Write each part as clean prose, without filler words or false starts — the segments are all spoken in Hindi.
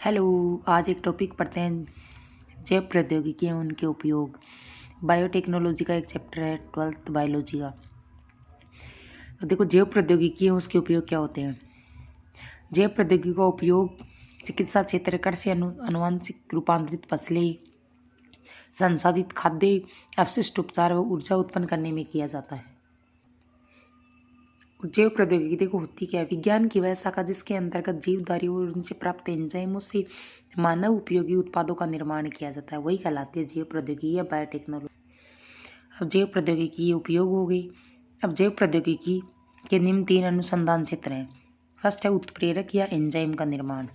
हेलो। आज एक टॉपिक पढ़ते हैं, जैव प्रौद्योगिकी एवं उनके उपयोग। बायोटेक्नोलॉजी का एक चैप्टर है 12th बायोलॉजी का। तो देखो, जैव प्रौद्योगिकी है उसके उपयोग क्या होते हैं। जैव प्रौद्योगिकी का उपयोग चिकित्सा क्षेत्र, कृषि, अनुवांशिक रूपांतरित फसलें, संसाधित खाद्य अपशिष्ट उपचार व ऊर्जा उत्पन्न करने में किया जाता है। जैव प्रौद्योगिकी देखो होती क्या है, विज्ञान की वह शाखा जिसके अंतर्गत जीवधारी और उनसे प्राप्त एंजाइमों से मानव उपयोगी उत्पादों का निर्माण किया जाता है, वही कहलाती है जैव प्रौद्योगिकी या बायोटेक्नोलॉजी। अब जैव प्रौद्योगिकी उपयोग हो गई। अब जैव प्रौद्योगिकी के निम्न 3 अनुसंधान क्षेत्र हैं। फर्स्ट है उत्प्रेरक या एंजाइम का निर्माण।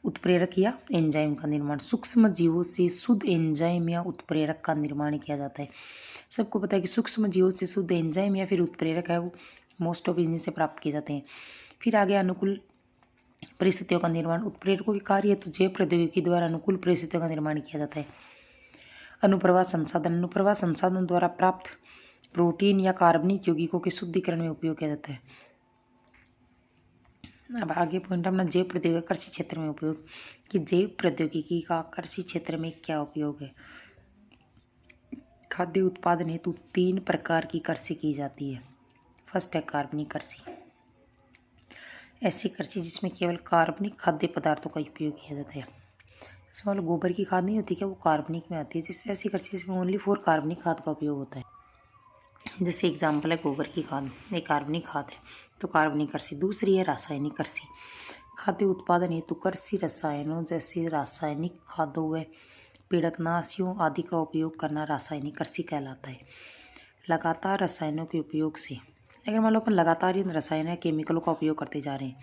उत्प्रेरक या एंजाइम का निर्माण, सूक्ष्म जीवों से शुद्ध एंजाइम या उत्प्रेरक का निर्माण किया जाता है। सबको पता है कि सूक्ष्म जीवों से शुद्ध एंजाइम या फिर उत्प्रेरक है वो मोस्ट ऑफ इन्हीं से प्राप्त किए जाते हैं। फिर आगे अनुकूल परिस्थितियों का निर्माण। उत्प्रेरकों के कार्य हेतु जैव प्रौद्योगिकी द्वारा अनुकूल परिस्थितियों का निर्माण किया जाता है। अनुप्रवाह संसाधन, अनुप्रवाह संसाधन द्वारा प्राप्त प्रोटीन या कार्बनिक यौगिकों के शुद्धिकरण में उपयोग किया जाता है। अब आगे पॉइंट अपना जैव प्रौद्योगिकी कृषि क्षेत्र में उपयोग, कि जैव प्रौद्योगिकी का कृषि क्षेत्र में क्या उपयोग है। खाद्य उत्पादन हेतु 3 प्रकार की कृषि की जाती है। फर्स्ट है कार्बनिक कृषि, ऐसी कृषि जिसमें केवल कार्बनिक खाद्य पदार्थों का उपयोग किया जाता है। जैसे मतलब गोबर की खाद नहीं होती क्या, वो कार्बनिक में आती है। जिससे ऐसी कृषि जिसमें ओनली फॉर कार्बनिक खाद का उपयोग होता है। जैसे एग्जाम्पल है गोबर की खाद, एक कार्बनिक खाद है, तो कार्बनिक कृषि। दूसरी है रासायनिक कृषि, खाद्य उत्पादन हेतु कृषि रसायनों जैसे रासायनिक खादों व पीड़कनाशियों आदि का उपयोग करना रासायनिक कृषि कहलाता है। लगातार रसायनों के उपयोग से, अगर मान लो अपन लगातार इन रसायन या केमिकलों का उपयोग करते जा रहे हैं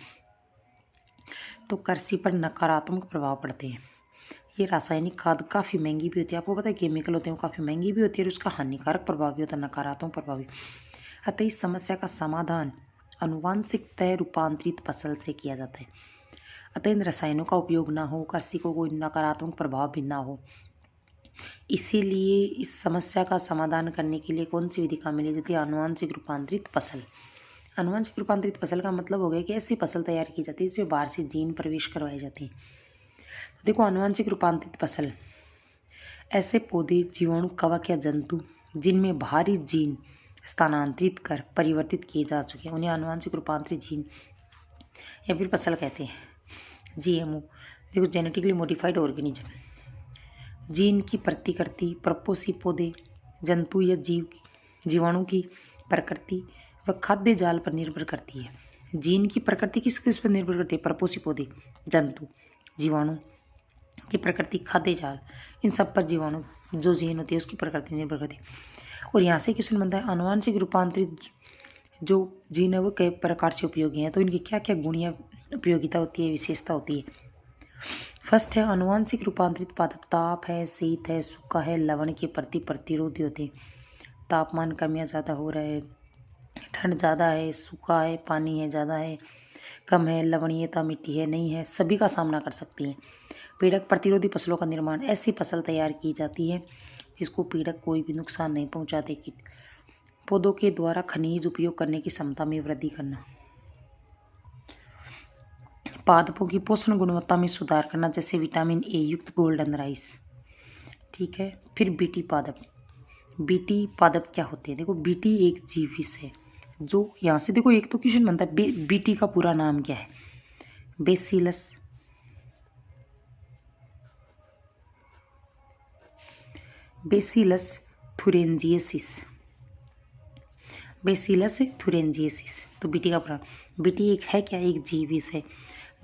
तो कृषि पर नकारात्मक प्रभाव पड़ते हैं। ये रासायनिक खाद काफ़ी महंगी भी होती है, आपको पता है केमिकल होते हैं वो काफ़ी महंगी भी होती है और उसका हानिकारक प्रभाव भी होता है, नकारात्मक प्रभाव भी। अतः इस समस्या का समाधान अनुवांशिकतः रूपांतरित फसल से किया जाता है। अतः इन रसायनों का उपयोग ना हो, कृषि को कोई नकारात्मक प्रभाव भी ना हो, इसीलिए इस समस्या का समाधान करने के लिए कौन सी विधि काम में ली जाती है, अनुवांशिक रूपांतरित फसल। अनुवांशिक रूपांतरित फसल का मतलब हो गया कि ऐसी फसल तैयार की जाती है जिसमें बाहर से जीन प्रवेश करवाए जाते हैं। तो देखो, अनुवांशिक रूपांतरित फसल ऐसे पौधे, जीवाणु, कवक या जंतु जिनमें भारी जीन स्थानांतरित कर परिवर्तित किए जा चुके हैं, उन्हें अनुवांशिक रूपांतरित जीन या फिर फसल कहते हैं। जीएमओ देखो, जेनेटिकली मॉडिफाइड ऑर्गेनिज्म, जीन की प्रतिकृति प्रपोसी पौधे, जंतु या जीवाणु की प्रकृति व खाद्य जाल पर निर्भर करती है। जीन की प्रकृति किस किस पर निर्भर करती है, प्रपोसी पौधे, जंतु, जीवाणु की प्रकृति, खाद्य जाल, इन सब पर जीवाणु जो जीन होती है उसकी प्रकृति निर्भर करती है। और यहाँ से क्वेश्चन बनता है, अनुवांशिक रूपांतरित जो जीन है वो कई प्रकार से उपयोगी हैं, तो इनकी क्या क्या गुण या उपयोगिता होती है, विशेषता होती है। फर्स्ट है अनुवांशिक रूपांतरित पादप ताप है, शीत है, सूखा है, लवण के प्रति प्रतिरोधी होते हैं। तापमान कम या ज़्यादा हो रहा है, ठंड ज़्यादा है, सूखा है, पानी है ज़्यादा है, कम है, लवणीयता मिट्टी है नहीं है, सभी का सामना कर सकती हैं। पीड़क प्रतिरोधी फसलों का निर्माण, ऐसी फसल तैयार की जाती है जिसको पीड़क कोई भी नुकसान नहीं पहुंचाते। कि पौधों के द्वारा खनिज उपयोग करने की क्षमता में वृद्धि करना, पादपों की पोषण गुणवत्ता में सुधार करना, जैसे विटामिन ए युक्त गोल्डन राइस। ठीक है, फिर बीटी पादप। बीटी पादप क्या होते हैं, देखो बीटी एक जीविस है जो, यहाँ से देखो एक तो क्वेश्चन बनता है, बीटी का पूरा नाम क्या है, बेसिलस बेसिलस थुरेंजिएसिस, बेसिलस थुरेंजिएसिस। तो बीटी का पूरा, बीटी एक है क्या, एक जीविस है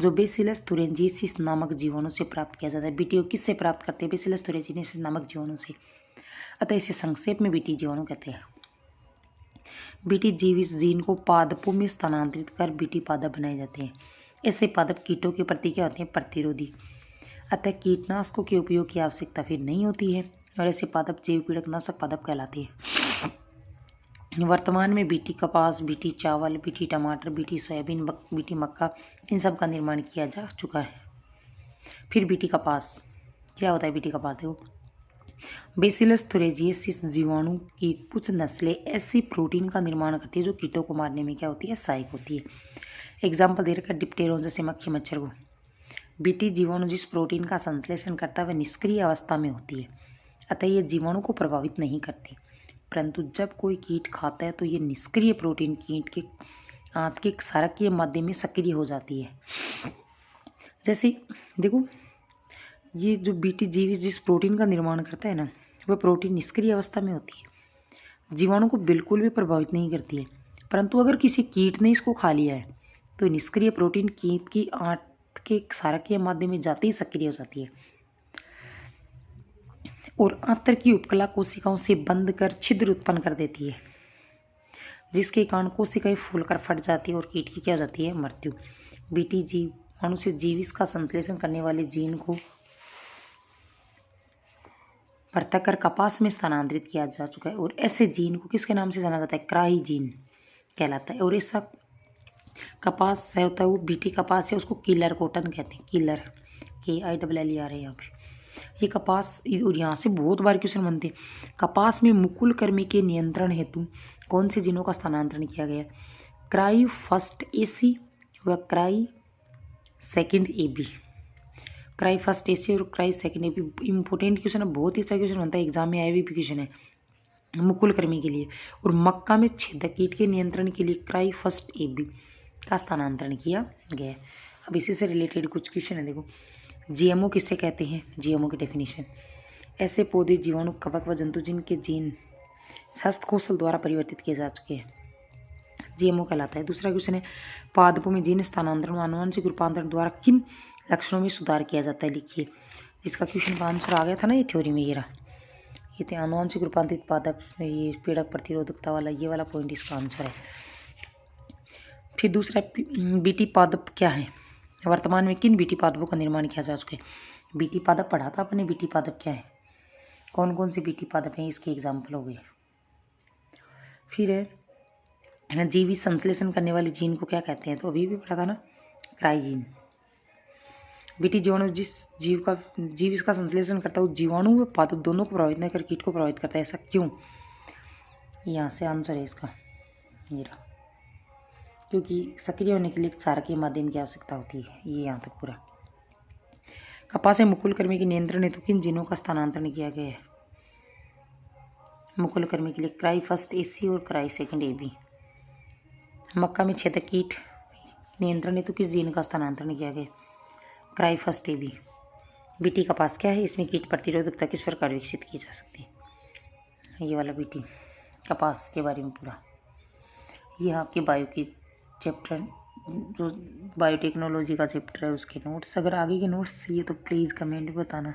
जो बेसिलस थुरेंजिएसिस नामक जीवाणु से प्राप्त किया जाता है। बीटी को किससे प्राप्त करते हैं, बेसिलस थुरेंजिएसिस नामक जीवाणु से। अतः इसे संक्षेप में बीटी जीवाणु कहते हैं। बीटी जीविस जीन को पादपों में स्थानांतरित कर बीटी पादप बनाए जाते हैं। ऐसे पादप कीटों के प्रति क्या होते हैं, प्रतिरोधी। अतः कीटनाशकों के उपयोग की आवश्यकता फिर नहीं होती है और ऐसे पादप जैव पीड़कनाशक पादप कहलाते हैं। वर्तमान में बीटी कपास, बीटी चावल, बीटी टमाटर, बीटी सोयाबीन, बीटी मक्का, इन सब का निर्माण किया जा चुका है। फिर बीटी कपास क्या होता है, बीटी कपास देखो, बेसिलस थुरेंजिएसिस जीवाणु की कुछ नस्लें ऐसी प्रोटीन का निर्माण करती है जो कीटों को मारने में क्या होती है, सहायक होती है। एग्जाम्पल दे रखा है डिप्टेरोन, जैसे मक्खी मच्छर को बीटी जीवाणु जिस प्रोटीन का संश्लेषण करता है वह निष्क्रिय अवस्था में होती है, अतः ये जीवाणु को प्रभावित नहीं करती। परंतु जब कोई कीट खाता है तो ये निष्क्रिय प्रोटीन कीट के आंत के क्षारकीय माध्यम में सक्रिय हो जाती है। जैसे देखो, ये जो बीटी जीव जिस प्रोटीन का निर्माण करता है ना, वह प्रोटीन निष्क्रिय अवस्था में होती है, जीवाणु को बिल्कुल भी प्रभावित नहीं करती है। परंतु अगर किसी कीट ने इसको खा लिया है तो निष्क्रिय प्रोटीन कीट की आंत के क्षारकीय माध्यम में जाते ही सक्रिय हो जाती है और आंत्र की उपकला कोशिकाओं से बंद कर छिद्र उत्पन्न कर देती है, जिसके कारण कोशिकाएं फूलकर फट जाती है और कीट की क्या हो जाती है, मृत्यु। बीटी जीवाणु से जीविस का संश्लेषण करने वाले जीन को पृथक कर कपास में स्थानांतरित किया जा चुका है और ऐसे जीन को किसके नाम से जाना जाता है, क्राई जीन कहलाता है। और ऐसा कपास होता है वो बीटी कपास है, उसको किलर कॉटन कहते हैं, किलर KILLER है यहाँ पे। ये कपास, और यहाँ से बहुत बार क्वेश्चन बनते हैं, कपास में मुकुल कर्मी के नियंत्रण हेतु कौन से जीनों का स्थानांतरण किया गया, क्राई फर्स्ट AC व cry second AB। Cry first AC और cry second AB important question है, बहुत ही अच्छा क्वेश्चन बनता है, एग्जाम में आया भी क्वेश्चन है मुकुल कर्मी के लिए। और मक्का में छेदक कीट के नियंत्रण के लिए क्राई फर्स्ट AB का स्थानांतरण किया गया है। अब इसी से रिलेटेड कुछ क्वेश्चन है, देखो GMO किससे कहते हैं, GMO की डेफिनेशन, ऐसे पौधे जीवाणु कवक व जंतु जिनके जीन हस्तकोशल द्वारा परिवर्तित किए जा चुके हैं, GMO कहलाता है। दूसरा क्वेश्चन है, पादपों में जीन स्थानांतरण आनुवंशिक रूपांतरण द्वारा किन लक्षणों में सुधार किया जाता है, लिखिए। जिसका क्वेश्चन का आंसर आ गया था ना ये थ्योरी में, ये रहा, ये थे आनुवंशिक रूपांतरित पादप, ये पेड़क प्रतिरोधकता वाला, ये वाला पॉइंट इसका आंसर है। फिर दूसरा, बीटी पादप क्या है, वर्तमान में किन बीटी पादपों का निर्माण किया जा चुका है। बीटी पादप पढ़ा था अपने, बीटी पादप क्या है, कौन कौन से बीटी पादप हैं, इसके एग्जाम्पल हो गए। फिर है जीवी संश्लेषण करने वाले जीन को क्या कहते हैं, तो अभी भी पढ़ा था ना, क्राई जीन। बीटी जीवाणु जिस जीव इसका संश्लेषण करता है वो जीवाणु व पादप दोनों को प्रभावित नहीं कर कीट को प्रभावित करता है, ऐसा क्यों, यहाँ से आंसर है इसका, ये रहा, क्योंकि सक्रिय होने के लिए क्षारकीय माध्यम की आवश्यकता होती है, ये यहाँ तक पूरा। कपास में मुकुल कर्मी के नियंत्रण हेतु किन जीनों का स्थानांतरण किया गया है, मुकुल कर्मी के लिए क्राई फर्स्ट AC और क्राई सेकंड AB। मक्का में छेदक कीट नियंत्रण हेतु किस जीन का स्थानांतरण किया गया, क्राई फर्स्ट AB। बीटी कपास क्या है, इसमें कीट प्रतिरोधकता किस प्रकार विकसित की जा सकती है, ये वाला बीटी कपास के बारे में पूरा। ये आपके बायो की चैप्टर, जो बायोटेक्नोलॉजी का चैप्टर है उसके नोट्स, अगर आगे के नोट्स चाहिए तो प्लीज़ कमेंट में बताना।